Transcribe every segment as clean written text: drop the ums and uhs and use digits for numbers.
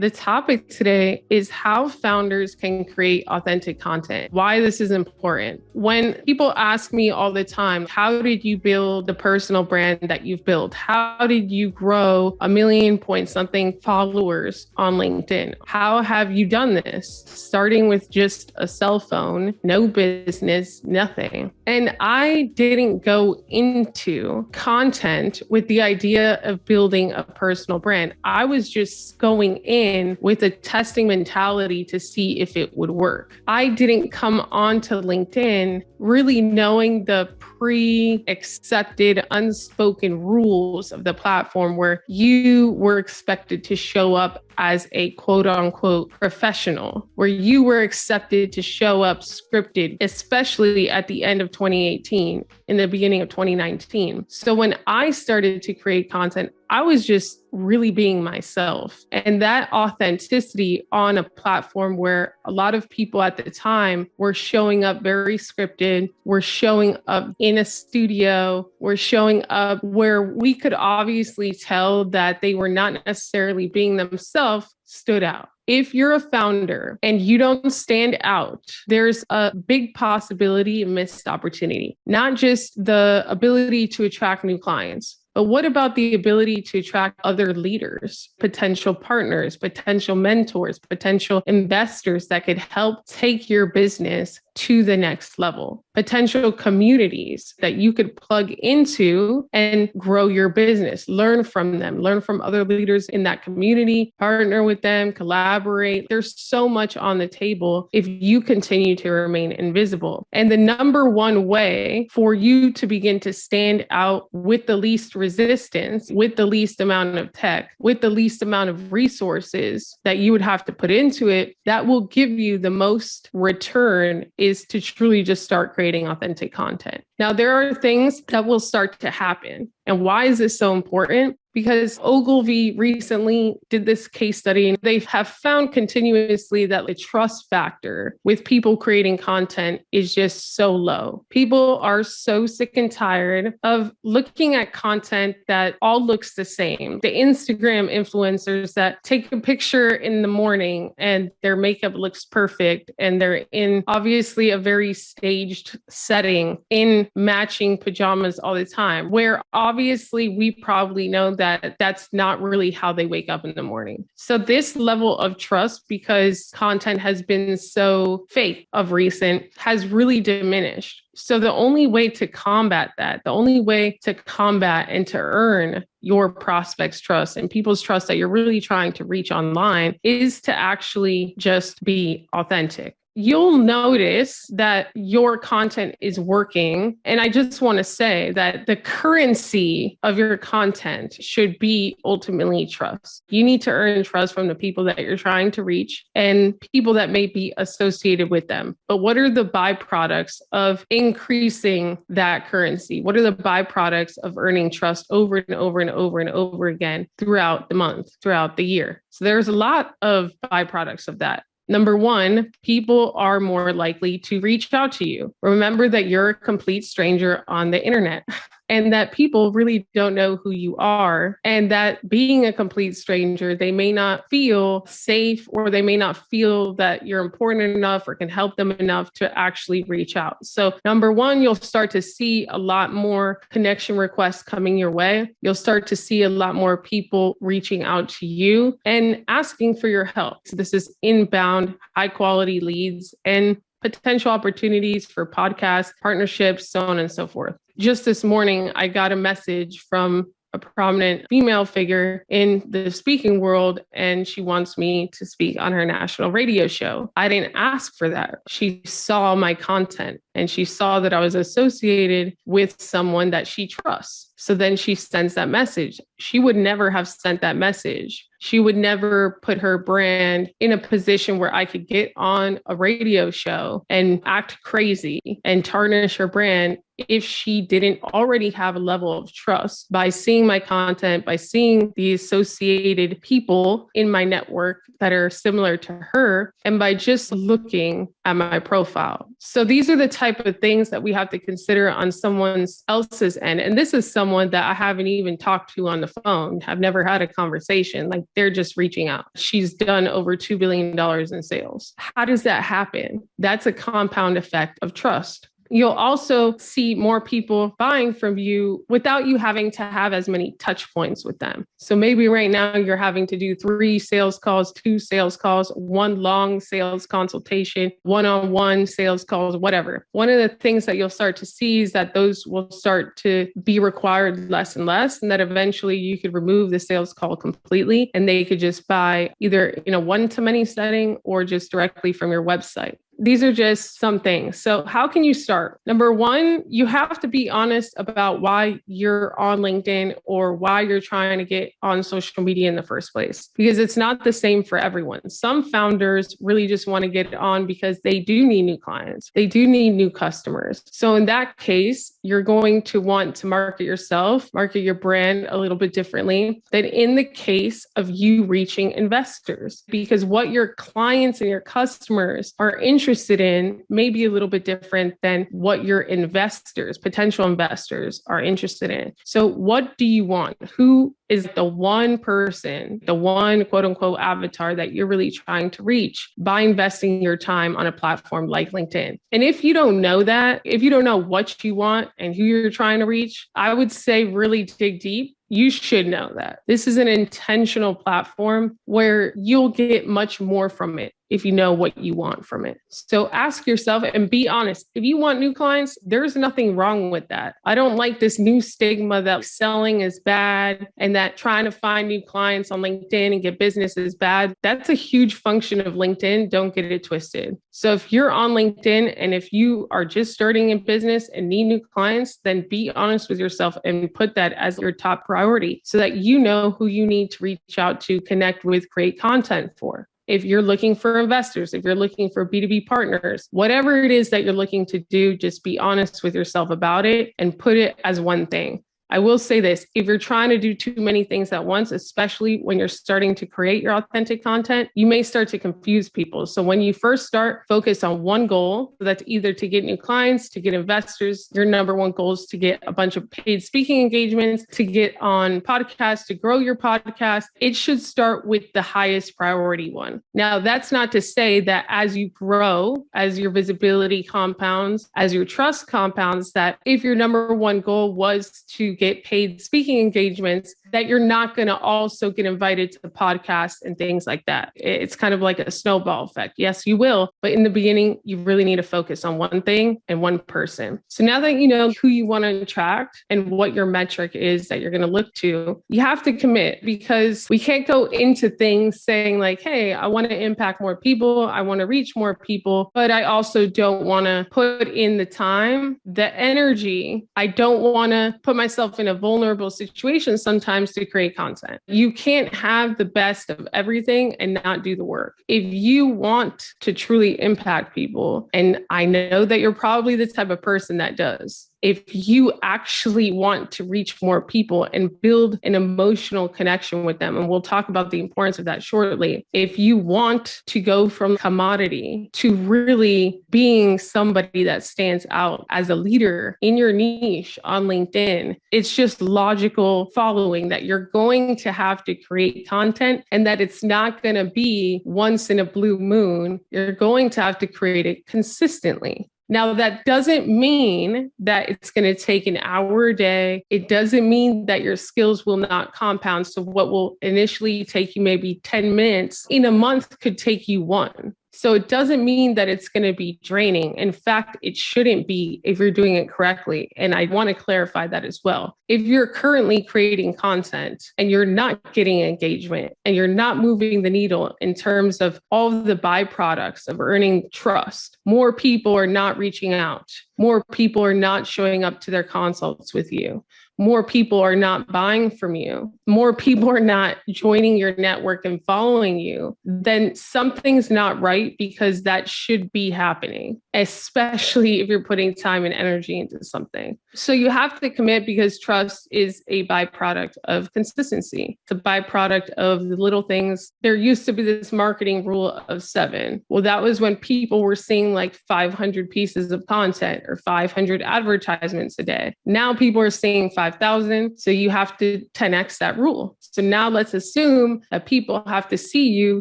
The topic today is how founders can create authentic content, why this is important. When people ask me all the time, how did you build the personal brand that you've built? How did you grow 1 million point something followers on LinkedIn? How have you done this? Starting with just a cell phone, no business, nothing. And I didn't go into content with the idea of building a personal brand. I was just going in with a testing mentality to see if it would work. I didn't come onto LinkedIn really knowing the pre-accepted unspoken rules of the platform where you were expected to show up as a quote unquote professional, where you were accepted to show up scripted, especially at the end of 2018, in the beginning of 2019. So when I started to create content, I was just really being myself. And that authenticity on a platform where a lot of people at the time were showing up very scripted, were showing up in a studio, were showing up where we could obviously tell that they were not necessarily being themselves, stood out. If you're a founder and you don't stand out, there's a big possibility of missed opportunity, not just the ability to attract new clients. But what about the ability to attract other leaders, potential partners, potential mentors, potential investors that could help take your business to the next level, potential communities that you could plug into and grow your business, learn from them, learn from other leaders in that community, partner with them, collaborate. There's so much on the table if you continue to remain invisible. And the number one way for you to begin to stand out with the least resistance, with the least amount of tech, with the least amount of resources that you would have to put into it, that will give you the most return is to truly just start creating authentic content. Now, there are things that will start to happen. And why is this so important? Because Ogilvy recently did this case study, and they have found continuously that the trust factor with people creating content is just so low. People are so sick and tired of looking at content that all looks the same. The Instagram influencers that take a picture in the morning and their makeup looks perfect, and they're in obviously a very staged setting in matching pajamas all the time, where obviously we probably know that that's not really how they wake up in the morning. So this level of trust, because content has been so fake of recent, has really diminished. So the only way to combat that, the only way to combat and to earn your prospects' trust and people's trust that you're really trying to reach online is to actually just be authentic. You'll notice that your content is working. And I just want to say that the currency of your content should be ultimately trust. You need to earn trust from the people that you're trying to reach and people that may be associated with them. But what are the byproducts of increasing that currency? What are the byproducts of earning trust over and over and over and over again throughout the month, throughout the year? So there's a lot of byproducts of that. Number one, people are more likely to reach out to you. Remember that you're a complete stranger on the internet and that people really don't know who you are, and that being a complete stranger, they may not feel safe, or they may not feel that you're important enough or can help them enough to actually reach out. So number one, you'll start to see a lot more connection requests coming your way. You'll start to see a lot more people reaching out to you and asking for your help. So this is inbound, high quality leads and potential opportunities for podcasts, partnerships, so on and so forth. Just this morning, I got a message from a prominent female figure in the speaking world, and she wants me to speak on her national radio show. I didn't ask for that. She saw my content and she saw that I was associated with someone that she trusts. So then she sends that message. She would never have sent that message. She would never put her brand in a position where I could get on a radio show and act crazy and tarnish her brand if she didn't already have a level of trust by seeing my content, by seeing the associated people in my network that are similar to her, and by just looking at my profile. So these are the type of things that we have to consider on someone else's end. And this is someone that I haven't even talked to on the phone, have never had a conversation. Like they're just reaching out. She's done over $2 billion in sales. How does that happen? That's a compound effect of trust. You'll also see more people buying from you without you having to have as many touch points with them. So maybe right now you're having to do 3 sales calls, 2 sales calls, 1 long sales consultation, one-on-one sales calls, whatever. One of the things that you'll start to see is that those will start to be required less and less, and that eventually you could remove the sales call completely and they could just buy either in a one-to-many setting or just directly from your website. These are just some things. So how can you start? Number one, you have to be honest about why you're on LinkedIn or why you're trying to get on social media in the first place, because it's not the same for everyone. Some founders really just want to get on because they do need new clients. They do need new customers. So in that case, you're going to want to market yourself, market your brand a little bit differently than in the case of you reaching investors, because what your clients and your customers are interested in may be a little bit different than what your investors, potential investors, are interested in. So what do you want? Who is the one person, the one quote unquote avatar that you're really trying to reach by investing your time on a platform like LinkedIn? And if you don't know that, if you don't know what you want and who you're trying to reach, I would say really dig deep. You should know that this is an intentional platform where you'll get much more from it if you know what you want from it. So ask yourself and be honest. If you want new clients, there's nothing wrong with that. I don't like this new stigma that selling is bad and that trying to find new clients on LinkedIn and get business is bad. That's a huge function of LinkedIn. Don't get it twisted. So if you're on LinkedIn and if you are just starting in business and need new clients, then be honest with yourself and put that as your top priority so that you know who you need to reach out to, connect with, create content for. If you're looking for investors, if you're looking for B2B partners, whatever it is that you're looking to do, just be honest with yourself about it and put it as one thing. I will say this, if you're trying to do too many things at once, especially when you're starting to create your authentic content, you may start to confuse people. So when you first start, focus on one goal. That's either to get new clients, to get investors. Your number one goal is to get a bunch of paid speaking engagements, to get on podcasts, to grow your podcast. It should start with the highest priority one. Now, that's not to say that as you grow, as your visibility compounds, as your trust compounds, that if your number one goal was to get paid speaking engagements, that you're not going to also get invited to the podcast and things like that. It's kind of like a snowball effect. Yes, you will. But in the beginning, you really need to focus on one thing and one person. So now that you know who you want to attract and what your metric is that you're going to look to, you have to commit, because we can't go into things saying like, hey, I want to impact more people. I want to reach more people, but I also don't want to put in the time, the energy. I don't want to put myself in a vulnerable situation sometimes to create content. You can't have the best of everything and not do the work. If you want to truly impact people, and I know that you're probably the type of person that does, if you actually want to reach more people and build an emotional connection with them, and we'll talk about the importance of that shortly, if you want to go from commodity to really being somebody that stands out as a leader in your niche on LinkedIn, it's just logical following that you're going to have to create content and that it's not going to be once in a blue moon. You're going to have to create it consistently. Now, that doesn't mean that it's going to take an hour a day. It doesn't mean that your skills will not compound. So what will initially take you maybe 10 minutes in a month could take you 1. So it doesn't mean that it's going to be draining. In fact, it shouldn't be if you're doing it correctly. And I want to clarify that as well. If you're currently creating content and you're not getting engagement and you're not moving the needle in terms of all of the byproducts of earning trust, more people are not reaching out. More people are not showing up to their consults with you. more people are not buying from you, more people are not joining your network and following you, then something's not right, because that should be happening, especially if you're putting time and energy into something. So you have to commit, because trust is a byproduct of consistency. It's a byproduct of the little things. There used to be this marketing rule of 7. Well, that was when people were seeing like 500 pieces of content or 500 advertisements a day. Now people are seeing 5,000. So you have to 10x that rule. So now let's assume that people have to see you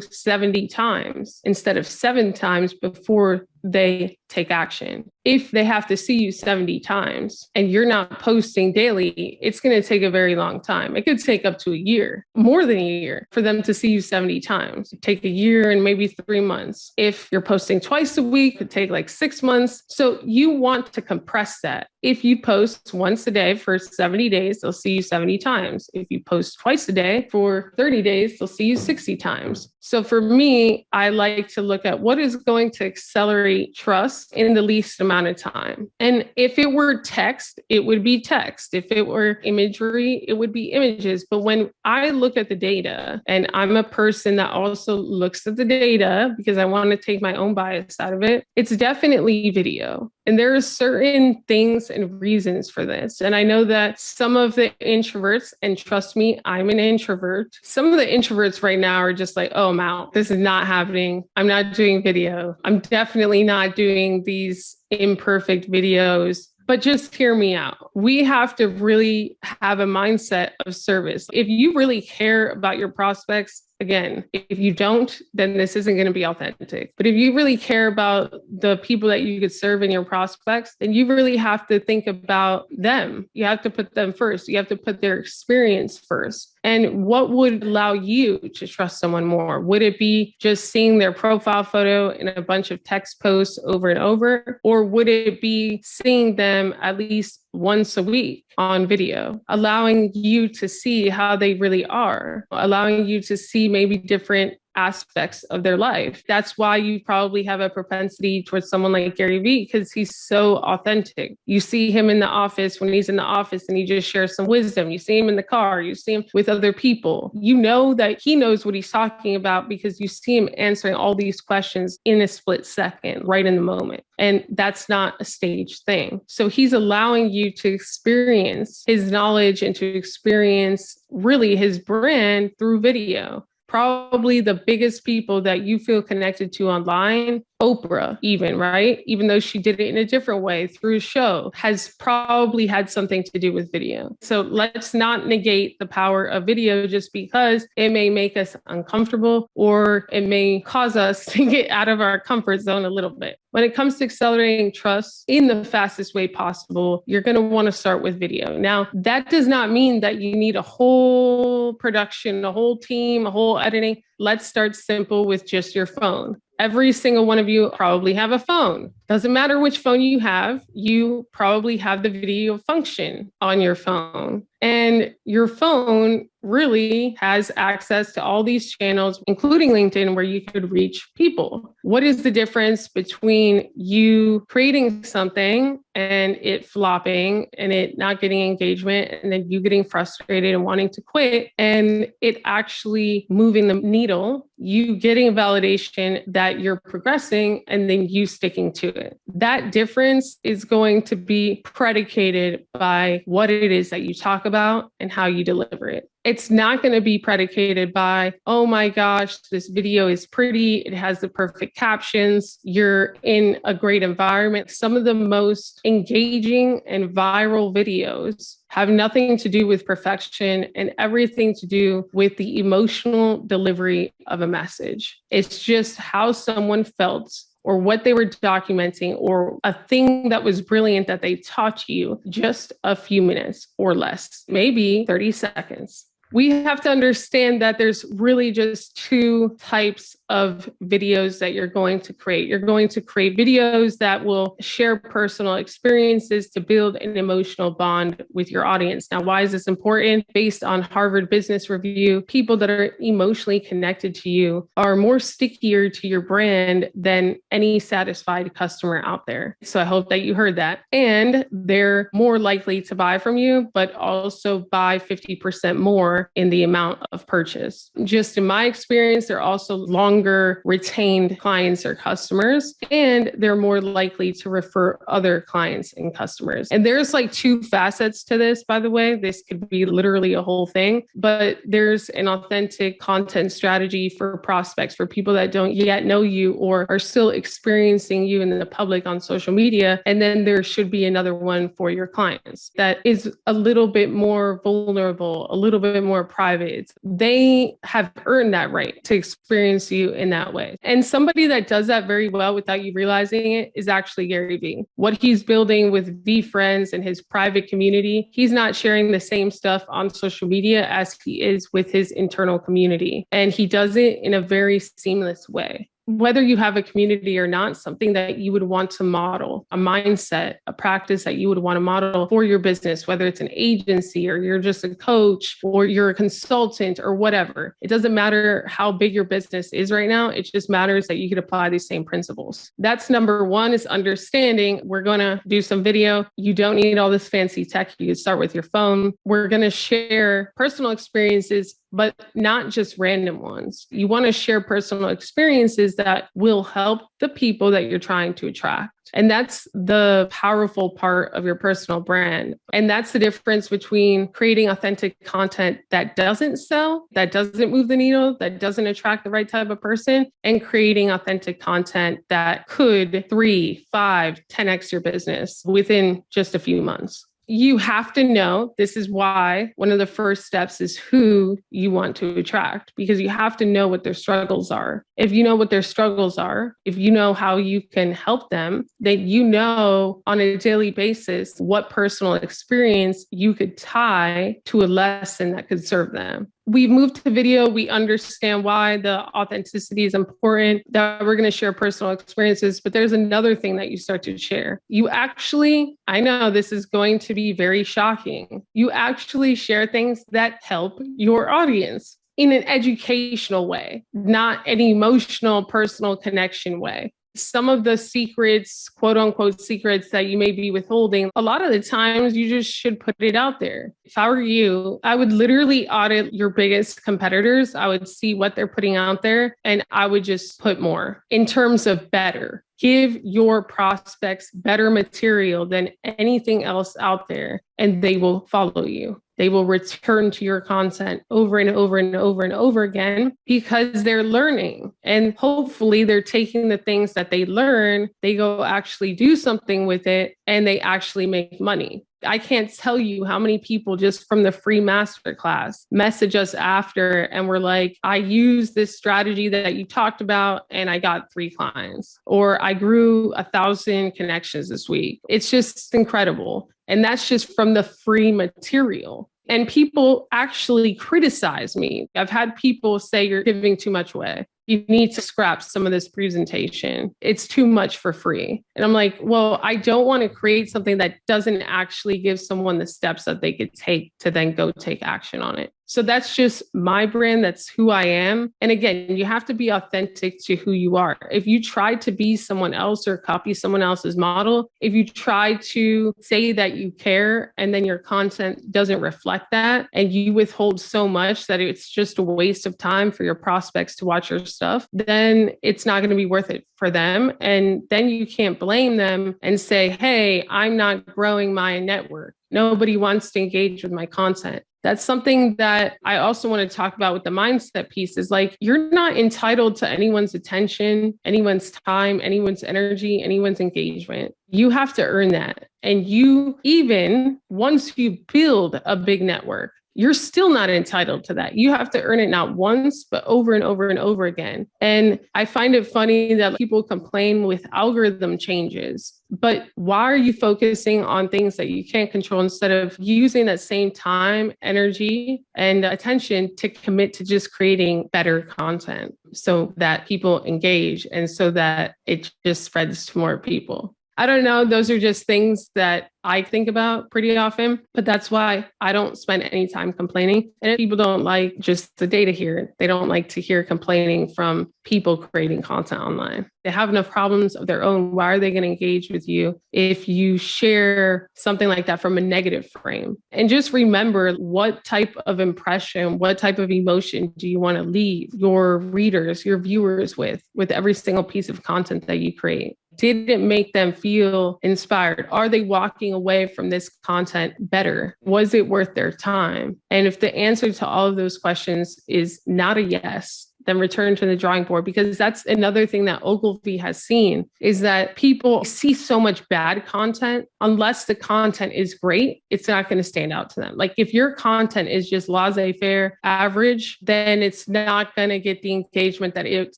70 times instead of 7 times before they take action. If they have to see you 70 times and you're not posting daily, it's going to take a very long time. It could take up to a year, more than a year, for them to see you 70 times. It'd take a year and maybe 3 months. If you're posting twice a week, it could take like 6 months. So you want to compress that. If you post once a day for 70 days, they'll see you 70 times. If you post twice a day for 30 days, they'll see you 60 times. So for me, I like to look at what is going to accelerate trust in the least amount of time. And if it were text, it would be text. If it were imagery, it would be images. But when I look at the data, and I'm a person that also looks at the data because I want to take my own bias out of it, it's definitely video. And there are certain things and reasons for this. And I know that some of the introverts, and trust me, I'm an introvert. Some of the introverts right now are just like, oh, I'm out. This is not happening. I'm not doing video. I'm definitely not doing these imperfect videos. But just hear me out. We have to really have a mindset of service. If you really care about your prospects, again, if you don't, then this isn't going to be authentic. But if you really care about the people that you could serve in your prospects, then you really have to think about them. You have to put them first. You have to put their experience first. And what would allow you to trust someone more? Would it be just seeing their profile photo in a bunch of text posts over and over? Or would it be seeing them at least once a week on video, allowing you to see how they really are, allowing you to see maybe different aspects of their life? That's why you probably have a propensity towards someone like Gary Vee, because he's so authentic. You see him in the office when he's in the office and he just shares some wisdom. You see him in the car, you see him with other people. You know that he knows what he's talking about because you see him answering all these questions in a split second, right in the moment. And that's not a staged thing. So he's allowing you to experience his knowledge and to experience really his brand through video. Probably the biggest people that you feel connected to online, Oprah even, right? Even though she did it in a different way through a show, has probably had something to do with video. So let's not negate the power of video just because it may make us uncomfortable or it may cause us to get out of our comfort zone a little bit. When it comes to accelerating trust in the fastest way possible, you're going to want to start with video. Now, that does not mean that you need a whole production, a whole team, a whole editing. Let's start simple with just your phone. Every single one of you probably have a phone. Doesn't matter which phone you probably have the video function on your phone. And your phone really has access to all these channels, including LinkedIn, where you could reach people. What is the difference between you creating something and it flopping and it not getting engagement and then you getting frustrated and wanting to quit, and it actually moving the needle, you getting validation that you're progressing and then you sticking to it? That difference is going to be predicated by what it is that you talk about and how you deliver it. It's not going to be predicated by, oh my gosh, this video is pretty. It has the perfect captions. You're in a great environment. Some of the most engaging and viral videos have nothing to do with perfection and everything to do with the emotional delivery of a message. It's just how someone felt or what they were documenting or a thing that was brilliant that they taught you just a few minutes or less, maybe 30 seconds. We have to understand that there's really just two types of videos that you're going to create. You're going to create videos that will share personal experiences to build an emotional bond with your audience. Now, why is this important? Based on Harvard Business Review, people that are emotionally connected to you are more stickier to your brand than any satisfied customer out there. So I hope that you heard that. And they're more likely to buy from you, but also buy 50% more in the amount of purchase. Just in my experience, they're also longer retained clients or customers, and they're more likely to refer other clients and customers. And there's like two facets to this, by the way. This could be literally a whole thing, but there's an authentic content strategy for prospects, for people that don't yet know you or are still experiencing you in the public on social media. And then there should be another one for your clients that is a little bit more vulnerable, a little bit more private. They have earned that right to experience you in that way. And somebody that does that very well without you realizing it is actually Gary Vee. What he's building with VeeFriends and his private community, he's not sharing the same stuff on social media as he is with his internal community. And he does it in a very seamless way. Whether you have a community or not, something that you would want to model, a mindset, a practice that you would want to model for your business, whether it's an agency or you're just a coach or you're a consultant or whatever. It doesn't matter how big your business is right now. It just matters that you could apply these same principles. That's number one, is understanding we're going to do some video. You don't need all this fancy tech. You can start with your phone. We're going to share personal experiences, but not just random ones. You want to share personal experiences that will help the people that you're trying to attract. And that's the powerful part of your personal brand. And that's the difference between creating authentic content that doesn't sell, that doesn't move the needle, that doesn't attract the right type of person, and creating authentic content that could 3, 5, 10x your business within just a few months. You have to know, this is why one of the first steps is who you want to attract, because you have to know what their struggles are. If you know what their struggles are, if you know how you can help them, then you know on a daily basis what personal experience you could tie to a lesson that could serve them. We've moved to video. We understand why the authenticity is important, that we're going to share personal experiences. But there's another thing that you start to share. You actually, I know this is going to be very shocking. You actually share things that help your audience in an educational way, not an emotional, personal connection way. Some of the secrets, quote unquote secrets that you may be withholding, a lot of the times you just should put it out there. If I were you, I would literally audit your biggest competitors. I would see what they're putting out there and I would just put more in terms of better. Give your prospects better material than anything else out there, and they will follow you. They will return to your content over and over and over and over again because they're learning. And hopefully they're taking the things that they learn, they go actually do something with it, and they actually make money. I can't tell you how many people just from the free masterclass message us after and we're like, I used this strategy that you talked about and I got 3 clients, or I grew 1,000 connections this week. It's just incredible. And that's just from the free material. And people actually criticize me. I've had people say, you're giving too much away. You need to scrap some of this presentation. It's too much for free. And I'm like, well, I don't want to create something that doesn't actually give someone the steps that they could take to then go take action on it. So that's just my brand. That's who I am. And again, you have to be authentic to who you are. If you try to be someone else or copy someone else's model, if you try to say that you care and then your content doesn't reflect that, and you withhold so much that it's just a waste of time for your prospects to watch your stuff, then it's not going to be worth it for them. And then you can't blame them and say, hey, I'm not growing my network. Nobody wants to engage with my content. That's something that I also want to talk about with the mindset piece, is like, you're not entitled to anyone's attention, anyone's time, anyone's energy, anyone's engagement. You have to earn that. And you, even once you build a big network, you're still not entitled to that. You have to earn it not once, but over and over and over again. And I find it funny that people complain with algorithm changes, but why are you focusing on things that you can't control instead of using that same time, energy, and attention to commit to just creating better content so that people engage and so that it just spreads to more people? I don't know. Those are just things that I think about pretty often, but that's why I don't spend any time complaining. And people don't like just the data here. They don't like to hear complaining from people creating content online. They have enough problems of their own. Why are they going to engage with you if you share something like that from a negative frame? And just remember, what type of impression, what type of emotion do you want to leave your readers, your viewers with every single piece of content that you create? Did it make them feel inspired? Are they walking away from this content better? Was it worth their time? And if the answer to all of those questions is not a yes, then return to the drawing board, because that's another thing that Ogilvy has seen is that people see so much bad content. Unless the content is great, it's not going to stand out to them. Like if your content is just laissez-faire, average, then it's not going to get the engagement that it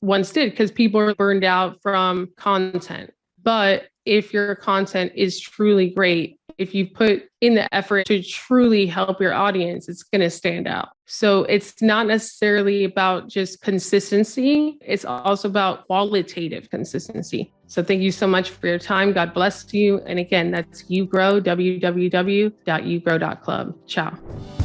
once did because people are burned out from content. But if your content is truly great, if you put in the effort to truly help your audience, it's going to stand out. So it's not necessarily about just consistency. It's also about qualitative consistency. So thank you so much for your time. God bless you. And again, that's YouGrow, www.yougrow.club. Ciao.